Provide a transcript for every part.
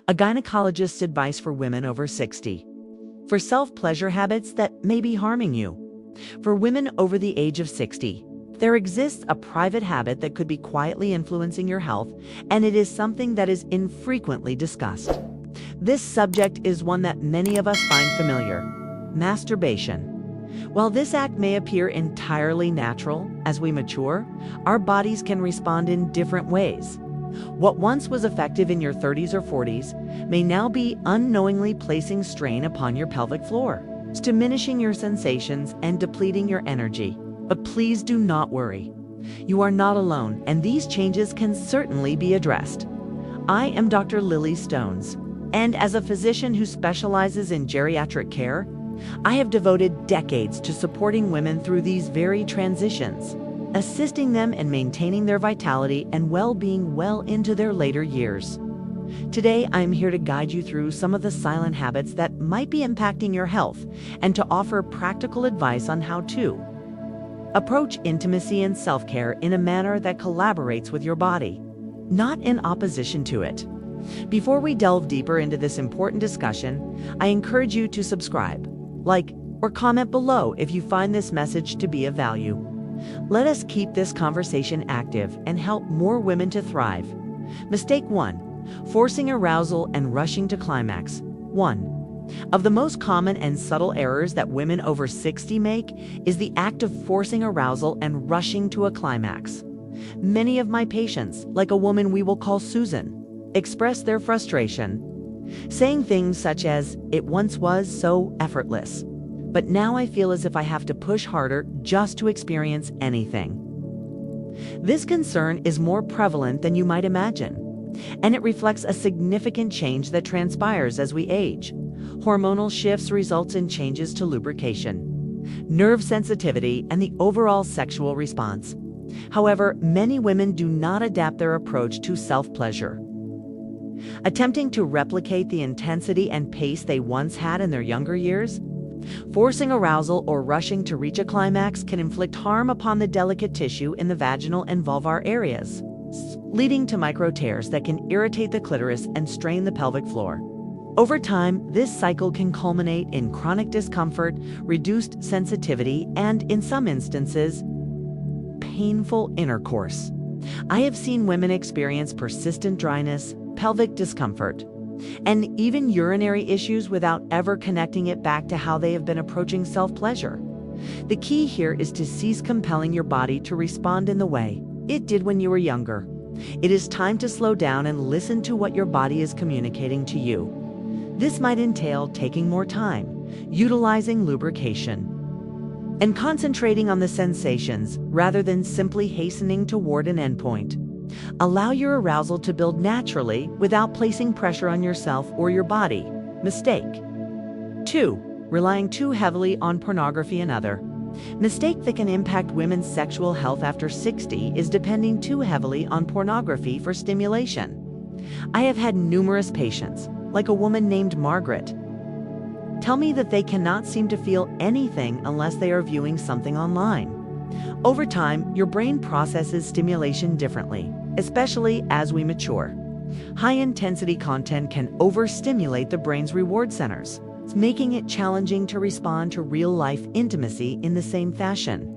a gynecologist's advice for women over 60. For self-pleasure habits that may be harming you. For women over the age of 60, there exists a private habit that could be quietly influencing your health, and it is something that is infrequently discussed. This subject is one that many of us find familiar: masturbation. While this act may appear entirely natural, as we mature, our bodies can respond in different ways. What once was effective in your 30s or 40s may now be unknowingly placing strain upon your pelvic floor, diminishing your sensations and depleting your energy. But please do not worry. You are not alone, and these changes can certainly be addressed. I am Dr. Lily Stones, and as a physician who specializes in geriatric care, I have devoted decades to supporting women through these very transitions, assisting them in maintaining their vitality and well-being well into their later years. Today, I'm here to guide you through some of the silent habits that might be impacting your health and to offer practical advice on how to approach intimacy and self-care in a manner that collaborates with your body, not in opposition to it. Before we delve deeper into this important discussion, I encourage you to subscribe, like, or comment below if you find this message to be of value. Let us keep this conversation active and help more women to thrive. Mistake 1. Forcing arousal and rushing to climax. 1. Of the most common and subtle errors that women over 60 make is the act of forcing arousal and rushing to a climax. Many of my patients, like a woman we will call Susan, express their frustration, saying things such as, "It once was so effortless, but now I feel as if I have to push harder just to experience anything." This concern is more prevalent than you might imagine, and it reflects a significant change that transpires as we age. Hormonal shifts results in changes to lubrication, nerve sensitivity, and the overall sexual response. However, many women do not adapt their approach to self-pleasure, attempting to replicate the intensity and pace they once had in their younger years. Forcing arousal or rushing to reach a climax can inflict harm upon the delicate tissue in the vaginal and vulvar areas, leading to micro tears that can irritate the clitoris and strain the pelvic floor. Over time, this cycle can culminate in chronic discomfort, reduced sensitivity, and, in some instances, painful intercourse. I have seen women experience persistent dryness, pelvic discomfort, and even urinary issues without ever connecting it back to how they have been approaching self-pleasure. The key here is to cease compelling your body to respond in the way it did when you were younger. It is time to slow down and listen to what your body is communicating to you. This might entail taking more time, utilizing lubrication, and concentrating on the sensations rather than simply hastening toward an endpoint. Allow your arousal to build naturally without placing pressure on yourself or your body. Mistake 2. Relying too heavily on pornography and other. Mistake that can impact women's sexual health after 60 is depending too heavily on pornography for stimulation. I have had numerous patients, like a woman named Margaret, tell me that they cannot seem to feel anything unless they are viewing something online. Over time, your brain processes stimulation differently, especially as we mature. High-intensity content can overstimulate the brain's reward centers, making it challenging to respond to real-life intimacy in the same fashion.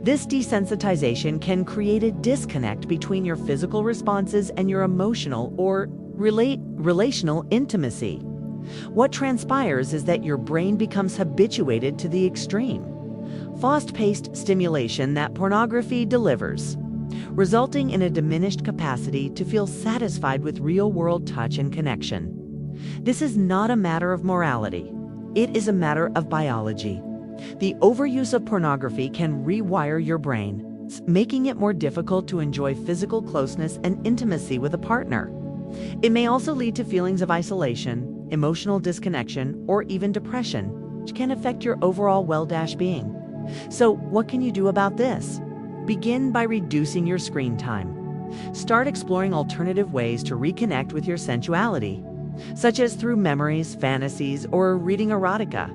This desensitization can create a disconnect between your physical responses and your emotional or relational intimacy. What transpires is that your brain becomes habituated to the extreme, fast-paced stimulation that pornography delivers, resulting in a diminished capacity to feel satisfied with real-world touch and connection. This is not a matter of morality. It is a matter of biology. The overuse of pornography can rewire your brain, making it more difficult to enjoy physical closeness and intimacy with a partner. It may also lead to feelings of isolation, emotional disconnection, or even depression, which can affect your overall well-being. So, what can you do about this? Begin by reducing your screen time. Start exploring alternative ways to reconnect with your sensuality, such as through memories, fantasies, or reading erotica,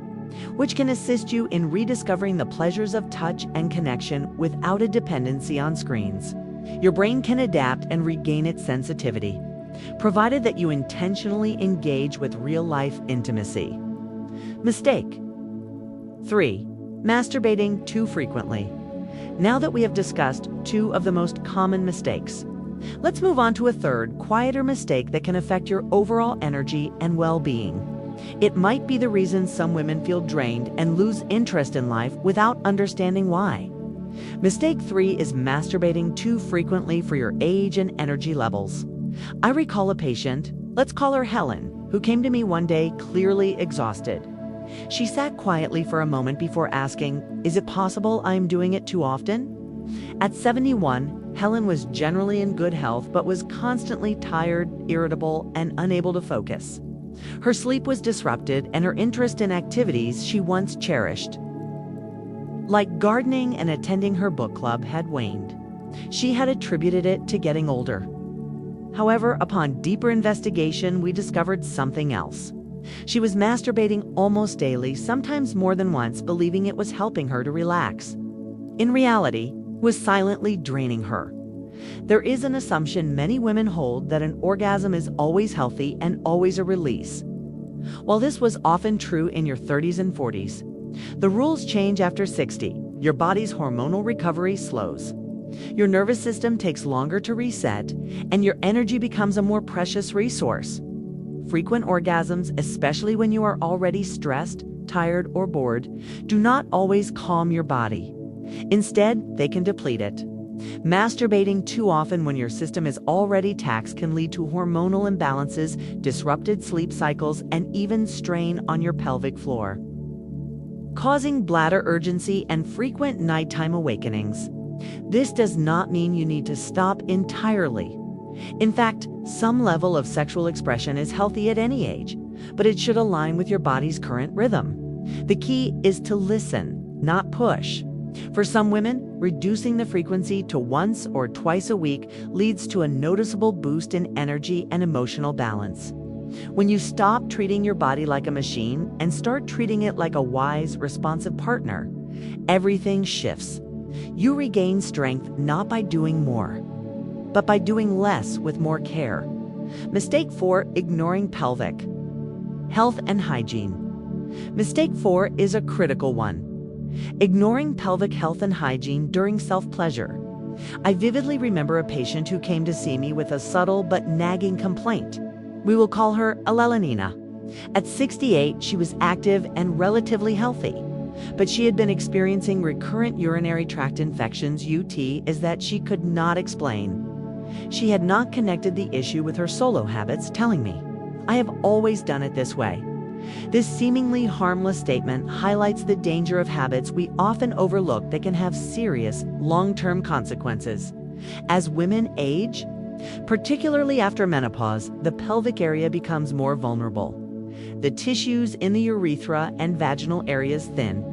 which can assist you in rediscovering the pleasures of touch and connection without a dependency on screens. Your brain can adapt and regain its sensitivity. provided that you intentionally engage with real-life intimacy. Mistake 3. Masturbating too frequently. Now that we have discussed two of the most common mistakes, let's move on to a third, quieter mistake that can affect your overall energy and well-being. It might be the reason some women feel drained and lose interest in life without understanding why. Mistake 3 is masturbating too frequently for your age and energy levels. I recall a patient, let's call her Helen, who came to me one day clearly exhausted. She sat quietly for a moment before asking, "Is it possible I'm doing it too often?" At 71, Helen was generally in good health but was constantly tired, irritable, and unable to focus. Her sleep was disrupted and her interest in activities she once cherished, like gardening and attending her book club, had waned. She had attributed it to getting older. However, upon deeper investigation, we discovered something else. She was masturbating almost daily, sometimes more than once, believing it was helping her to relax. In reality, it was silently draining her. There is an assumption many women hold that an orgasm is always healthy and always a release. While this was often true in your 30s and 40s, the rules change after 60. Your body's hormonal recovery slows. Your nervous system takes longer to reset, and your energy becomes a more precious resource. Frequent orgasms, especially when you are already stressed, tired, or bored, do not always calm your body. Instead, they can deplete it. Masturbating too often when your system is already taxed can lead to hormonal imbalances, disrupted sleep cycles, and even strain on your pelvic floor, causing bladder urgency and frequent nighttime awakenings. This does not mean you need to stop entirely. In fact, some level of sexual expression is healthy at any age, but it should align with your body's current rhythm. The key is to listen, not push. For some women, reducing the frequency to once or twice a week leads to a noticeable boost in energy and emotional balance. When you stop treating your body like a machine and start treating it like a wise, responsive partner, everything shifts. You regain strength not by doing more, but by doing less with more care. Mistake 4, ignoring pelvic health and hygiene. Mistake 4 is a critical one. Ignoring pelvic health and hygiene during self-pleasure. I vividly remember a patient who came to see me with a subtle but nagging complaint. We will call her Alelanina. At 68, she was active and relatively healthy, but she had been experiencing recurrent urinary tract infections, UTIs, that she could not explain. She had not connected the issue with her solo habits, telling me, "I have always done it this way." This seemingly harmless statement highlights the danger of habits we often overlook that can have serious, long-term consequences. As women age, particularly after menopause, the pelvic area becomes more vulnerable. The tissues in the urethra and vaginal areas thin,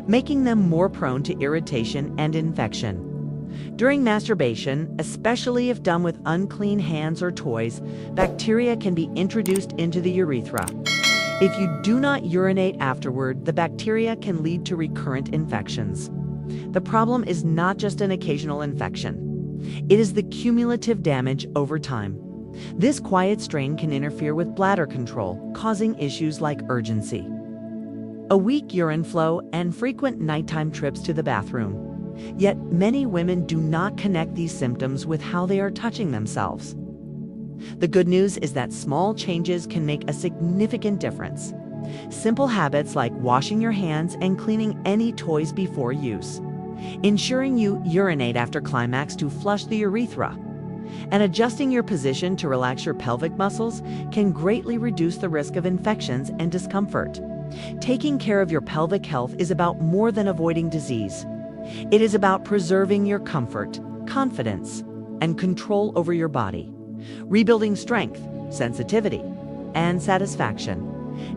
making them more prone to irritation and infection. During masturbation, especially if done with unclean hands or toys, bacteria can be introduced into the urethra. If you do not urinate afterward, the bacteria can lead to recurrent infections. The problem is not just an occasional infection. It is the cumulative damage over time. This quiet strain can interfere with bladder control, causing issues like urgency, a weak urine flow, and frequent nighttime trips to the bathroom. Yet many women do not connect these symptoms with how they are touching themselves. The good news is that small changes can make a significant difference. Simple habits like washing your hands and cleaning any toys before use, ensuring you urinate after climax to flush the urethra, and adjusting your position to relax your pelvic muscles can greatly reduce the risk of infections and discomfort. Taking care of your pelvic health is about more than avoiding disease. It is about preserving your comfort, confidence, and control over your body, rebuilding strength, sensitivity, and satisfaction.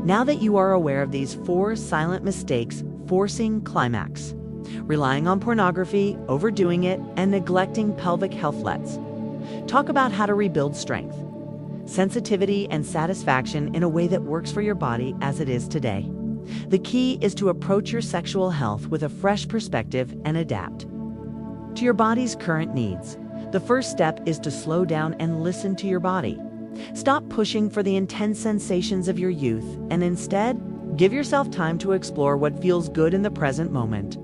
Now that you are aware of these 4 silent mistakes forcing climax, relying on pornography, overdoing it, and neglecting pelvic health, let's talk about how to rebuild strength, sensitivity, and satisfaction in a way that works for your body as it is today. The key is to approach your sexual health with a fresh perspective and adapt to your body's current needs. The first step is to slow down and listen to your body. Stop pushing for the intense sensations of your youth and instead, give yourself time to explore what feels good in the present moment.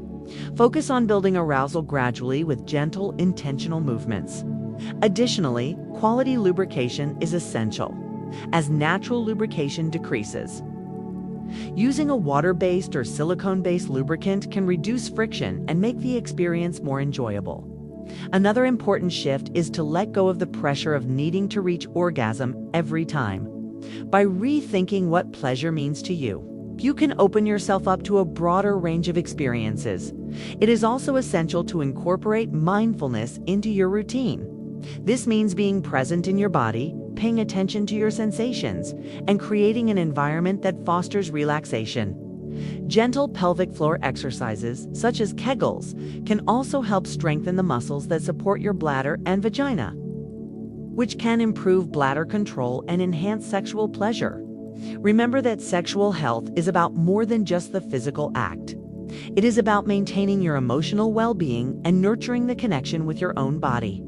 Focus on building arousal gradually with gentle, intentional movements. Additionally, quality lubrication is essential, as natural lubrication decreases. Using a water-based or silicone-based lubricant can reduce friction and make the experience more enjoyable. Another important shift is to let go of the pressure of needing to reach orgasm every time. By rethinking what pleasure means to you, you can open yourself up to a broader range of experiences. It is also essential to incorporate mindfulness into your routine. This means being present in your body, paying attention to your sensations, and creating an environment that fosters relaxation. Gentle pelvic floor exercises, such as Kegels, can also help strengthen the muscles that support your bladder and vagina, which can improve bladder control and enhance sexual pleasure. Remember that sexual health is about more than just the physical act. It is about maintaining your emotional well-being and nurturing the connection with your own body.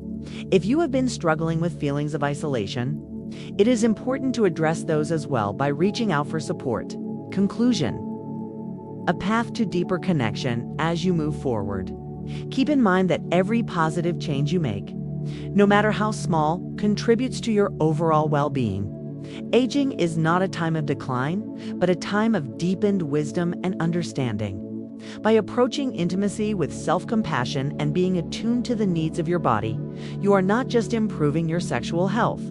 If you have been struggling with feelings of isolation, it is important to address those as well by reaching out for support. Conclusion: a path to deeper connection as you move forward. Keep in mind that every positive change you make, no matter how small, contributes to your overall well-being. Aging is not a time of decline, but a time of deepened wisdom and understanding. By approaching intimacy with self-compassion and being attuned to the needs of your body, you are not just improving your sexual health,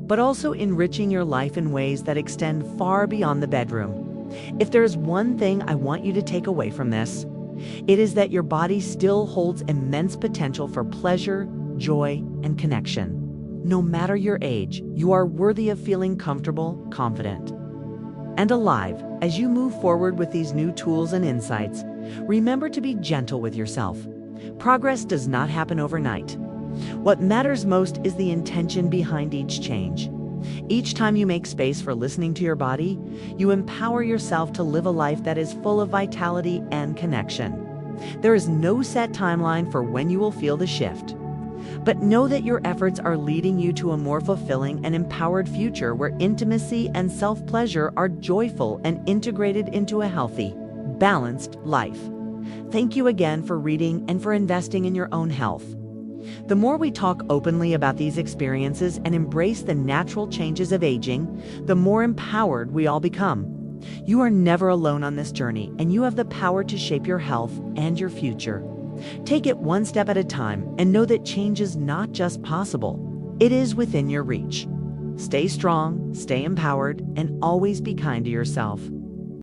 but also enriching your life in ways that extend far beyond the bedroom. If there is one thing I want you to take away from this, it is that your body still holds immense potential for pleasure, joy, and connection. No matter your age, you are worthy of feeling comfortable, confident, and alive. As you move forward with these new tools and insights, remember to be gentle with yourself. Progress does not happen overnight. What matters most is the intention behind each change. Each time you make space for listening to your body, you empower yourself to live a life that is full of vitality and connection. There is no set timeline for when you will feel the shift, but know that your efforts are leading you to a more fulfilling and empowered future where intimacy and self-pleasure are joyful and integrated into a healthy, balanced life. Thank you again for reading and for investing in your own health. The more we talk openly about these experiences and embrace the natural changes of aging, the more empowered we all become. You are never alone on this journey, and you have the power to shape your health and your future. Take it one step at a time and know that change is not just possible, it is within your reach. Stay strong, stay empowered, and always be kind to yourself.